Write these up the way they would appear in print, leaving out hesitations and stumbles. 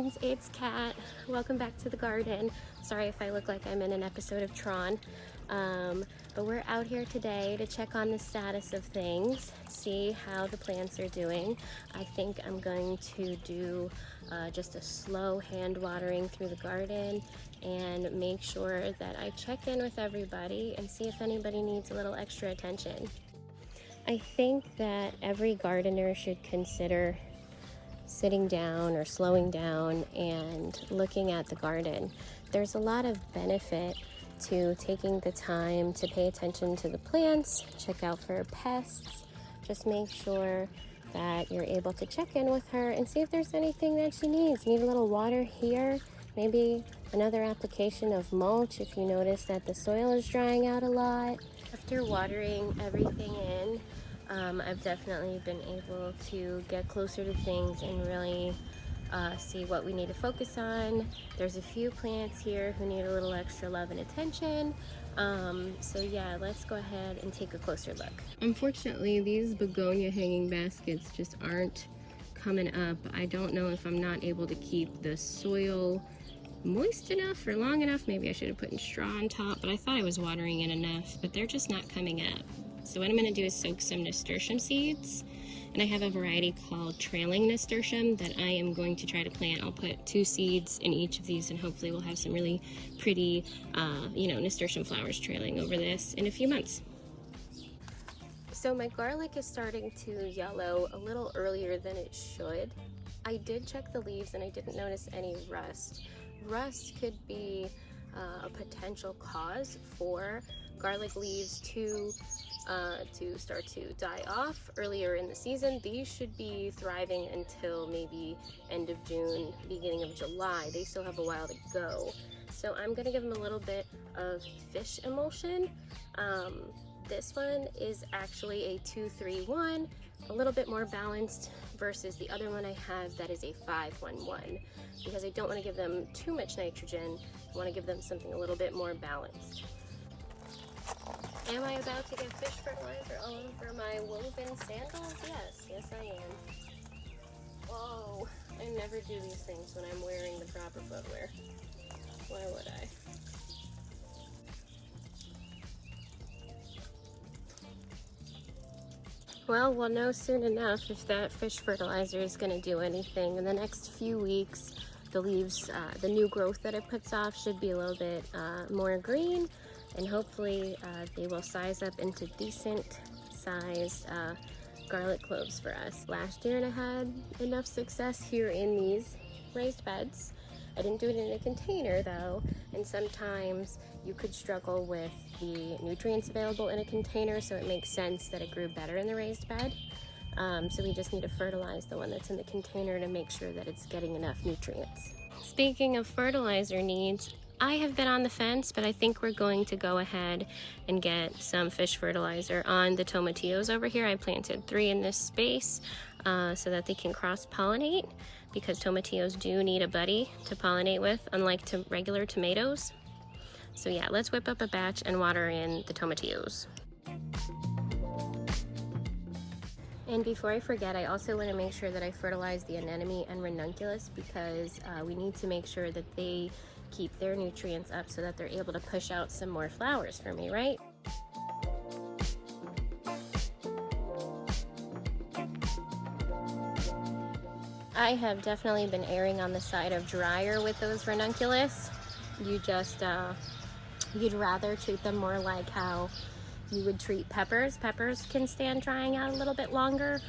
friends, it's Kat. Welcome back to the garden. Sorry if I look like I'm in an episode of Tron, but we're out here today to check on the status of things, see how the plants are doing. I think I'm going to do just a slow hand watering through the garden and make sure that I check in with everybody and see if anybody needs a little extra attention. I think that every gardener should consider sitting down or slowing down and looking at the garden. There's a lot of benefit to taking the time to pay attention to the plants, check out for pests, just make sure that you're able to check in with her and see if there's anything that she needs. Need a little water here, maybe another application of mulch if you notice that the soil is drying out a lot. After watering everything in, I've definitely been able to get closer to things and really see what we need to focus on. There's a few plants here who need a little extra love and attention. So yeah, let's go ahead and take a closer look. Unfortunately, these begonia hanging baskets just aren't coming up. I don't know if I'm not able to keep the soil moist enough or long enough. Maybe I should have put in straw on top, but I thought I was watering it enough, but they're just not coming up. So what I'm going to do is soak some nasturtium seeds, and I have a variety called trailing nasturtium that I am going to try to plant. I'll put 2 seeds in each of these, and hopefully we'll have some really pretty, nasturtium flowers trailing over this in a few months. So my garlic is starting to yellow a little earlier than it should. I did check the leaves and I didn't notice any rust. Rust could be a potential cause for garlic leaves to start to die off earlier in the season. These should be thriving until maybe end of June, beginning of July. They still have a while to go. So I'm gonna give them a little bit of fish emulsion. This one is actually a 2-3-1, a little bit more balanced versus the other one I have that is a 5-1-1, because I don't want to give them too much nitrogen. I want to give them something a little bit more balanced. Am I about to get fish fertilizer all over my woven sandals? Yes I am. Whoa, I never do these things when I'm wearing the proper footwear. Why would I? Well, we'll know soon enough if that fish fertilizer is going to do anything. In the next few weeks, the leaves, the new growth that it puts off should be a little bit more green, and hopefully they will size up into decent sized garlic cloves for us. Last year, and I had enough success here in these raised beds. I didn't do it in a container though, and sometimes you could struggle with the nutrients available in a container, so it makes sense that it grew better in the raised bed. So we just need to fertilize the one that's in the container to make sure that it's getting enough nutrients. Speaking of fertilizer needs, I have been on the fence, but I think we're going to go ahead and get some fish fertilizer on the tomatillos over here. I planted 3 in this space so that they can cross-pollinate, because tomatillos do need a buddy to pollinate with, unlike regular tomatoes. So yeah, let's whip up a batch and water in the tomatillos. And before I forget, I also want to make sure that I fertilize the anemone and ranunculus, because we need to make sure that they keep their nutrients up so that they're able to push out some more flowers for me, right? I have definitely been erring on the side of drier with those ranunculus. You just, you'd rather treat them more like how you would treat peppers. Peppers can stand drying out a little bit longer.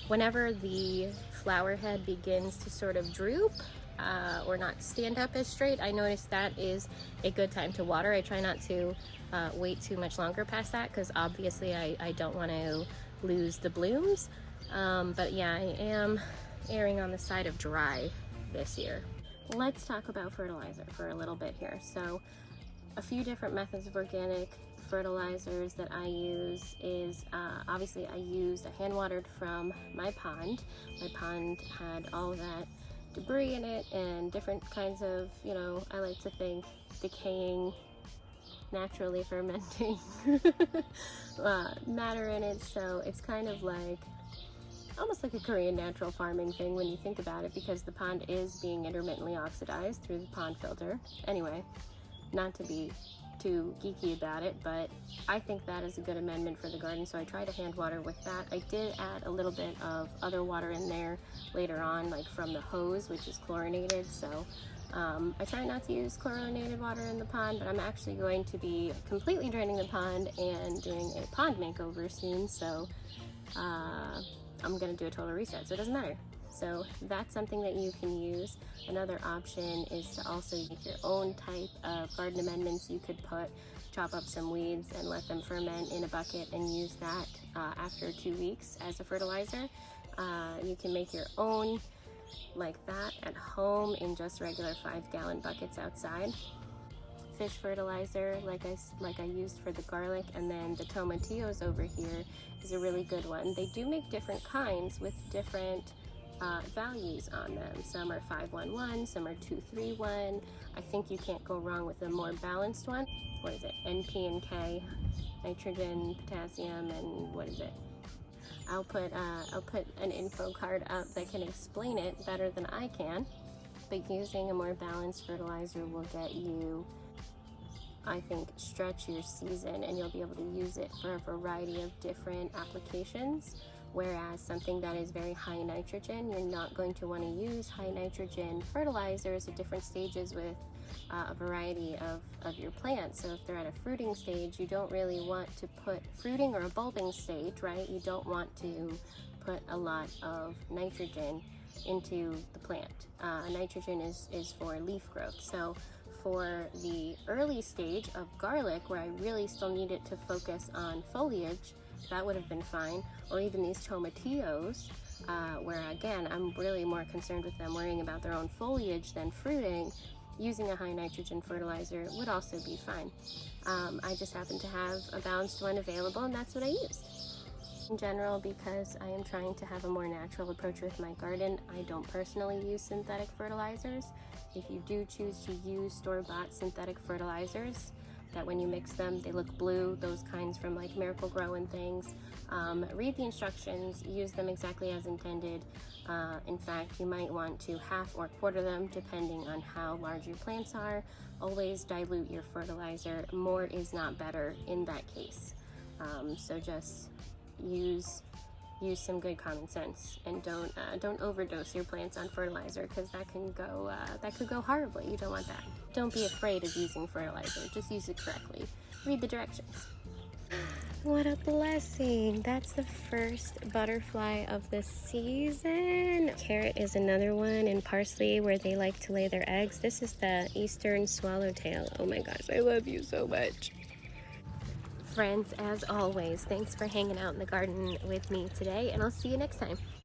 Whenever the flower head begins to sort of droop or not stand up as straight, I notice that is a good time to water. I try not to wait too much longer past that, because obviously I don't want to lose the blooms. But yeah, I am erring on the side of dry this year. Let's talk about fertilizer for a little bit here. So a few different methods of organic fertilizers that I use is obviously I used a hand watered from my pond. My pond had all that debris in it and different kinds of, I like to think decaying, naturally fermenting matter in it, so it's kind of like almost like a Korean natural farming thing when you think about it, because the pond is being intermittently oxidized through the pond filter. Anyway, not to be too geeky about it, but I think that is a good amendment for the garden, so I try to hand water with that. I did add a little bit of other water in there later on, like from the hose, which is chlorinated, so I try not to use chlorinated water in the pond, but I'm actually going to be completely draining the pond and doing a pond makeover soon, so I'm going to do a total reset, so it doesn't matter. So that's something that you can use. Another option is to also make your own type of garden amendments. You could chop up some weeds and let them ferment in a bucket and use that after 2 weeks as a fertilizer. You can make your own like that at home in just regular 5-gallon buckets outside. Fish fertilizer, like I used for the garlic, and then the tomatillos over here is a really good one. They do make different kinds with different values on them. Some are 511, some are 231. I think you can't go wrong with a more balanced one. What is it? NP and K, nitrogen, potassium, and what is it? I'll put an info card up that can explain it better than I can. But using a more balanced fertilizer will get you, I think, stretch your season, and you'll be able to use it for a variety of different applications. Whereas something that is very high nitrogen, you're not going to want to use high nitrogen fertilizers at different stages with a variety of your plants. So if they're at a fruiting stage, you don't really want to put fruiting, or a bulbing stage, right? You don't want to put a lot of nitrogen into the plant. Nitrogen is for leaf growth. So for the early stage of garlic, where I really still need it to focus on foliage, that would have been fine. Or even these tomatillos, where again, I'm really more concerned with them worrying about their own foliage than fruiting. Using a high nitrogen fertilizer would also be fine. I just happen to have a balanced one available, and that's what I used. In general, because I am trying to have a more natural approach with my garden, I don't personally use synthetic fertilizers. If you do choose to use store-bought synthetic fertilizers, that when you mix them, they look blue, those kinds from like Miracle Grow and things, read the instructions, use them exactly as intended. In fact, you might want to half or quarter them depending on how large your plants are. Always dilute your fertilizer. More is not better in that case. So just use some good common sense, and don't overdose your plants on fertilizer, because that could go horribly. You don't want that. Don't be afraid of using fertilizer. Just use it correctly. Read the directions. What a blessing. That's the first butterfly of the season. Carrot is another one, and parsley, where they like to lay their eggs. This is the eastern swallowtail. Oh my gosh, I love you so much. Friends, as always, thanks for hanging out in the garden with me today, and I'll see you next time.